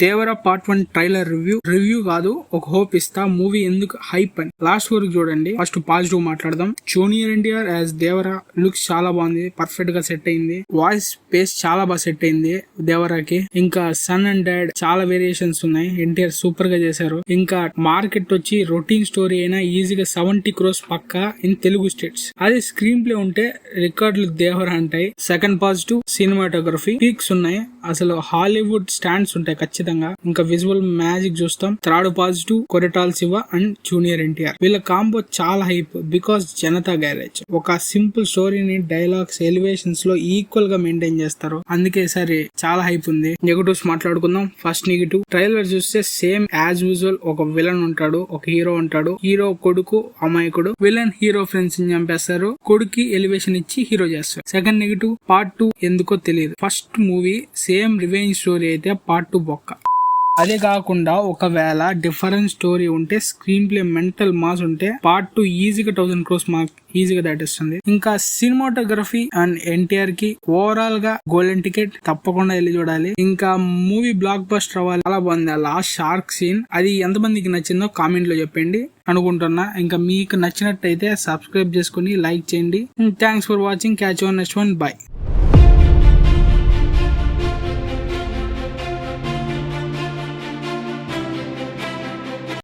Devara part 1 trailer review కాదు, ఒక hope ఇస్తా. మూవీ ఎందుకు హైప్ అని లాస్ట్ వరకు చూడండి. ఫస్ట్ పాజిటివ్ మాట్లాడదాం. Junior NTR as Devara looks చాలా బాగుంది, పర్ఫెక్ట్ గా సెట్ అయింది. వాయిస్ పేస్ చాలా బాగా సెట్ అయింది దేవరాకి. ఇంకా సన్ అండ్ డాడ్ చాలా వేరియేషన్స్ ఉన్నాయి. ఎన్టీఆర్ సూపర్ గా చేశారు. ఇంకా మార్కెట్ వచ్చి రొటీన్ స్టోరీ అయినా ఈజీగా 70 crores పక్కా ఇన్ తెలుగు స్టేట్స్. అదే స్క్రీన్ ప్లే ఉంటే రికార్డులు దేవరా అంటాయి. సెకండ్ పాజిటివ్ సినిమాటోగ్రఫీ పీక్స్ ఉన్నాయి. అసలు హాలీవుడ్ స్టాండ్స్ ఉంటాయి ఖచ్చితంగా. ఇంకా విజువల్ మ్యాజిక్ చూస్తాం. Third positive Koratala Siva and junior NTR. వీళ్ళ కాంబో చాలా హైప్ బికాస్ జనతా గ్యారేజ్ ఒక సింపుల్ స్టోరీని డైలాగ్స్ ఎలివేషన్స్ లో ఈక్వల్ గా మెయింటైన్ చేస్తారు. అందుకే సరే చాలా హైప్ ఉంది. నెగటివ్స్ మాట్లాడుకుందాం. ఫస్ట్ నెగటివ్, ట్రైలర్ చూస్తే సేమ్ యాజ్ యూజువల్ ఒక విలన్ ఉంటాడు, ఒక హీరో ఉంటాడు. హీరో కొడుకు అమాయకుడు, విలన్ హీరో ఫ్రెండ్స్ ని చంపేస్తారు, కొడుకి ఎలివేషన్ ఇచ్చి హీరో చేస్తారు. సెకండ్ నెగటివ్, పార్ట్ 2 ఎందుకో తెలియదు. First movie same revenge story అయితే పార్ట్ 2 బొక్క. అదే కాకుండా ఒకవేళ డిఫరెంట్ స్టోరీ ఉంటే, స్క్రీన్ ప్లే మెంటల్ మాస్ ఉంటే పార్ట్ 2 ఈజీగా 1000 crores మార్క్ ఈజీగా దాటిస్తుంది. ఇంకా సినిమాటోగ్రఫీ అండ్ ఎన్టీఆర్ కి ఓవరాల్ గా గోల్డెన్ టికెట్, తప్పకుండా వెళ్ళి చూడాలి. ఇంకా మూవీ బ్లాక్ బస్టర్ అవ్వాలి. చాలా బాగుంది. ఆ లాస్ట్ షార్క్ సీన్ అది ఎంతమందికి నచ్చిందో కామెంట్ లో చెప్పండి అనుకుంటున్నా. ఇంకా మీకు నచ్చినట్టయితే సబ్స్క్రైబ్ చేసుకుని లైక్ చేయండి. Thanks for watching. Catch on next one. By.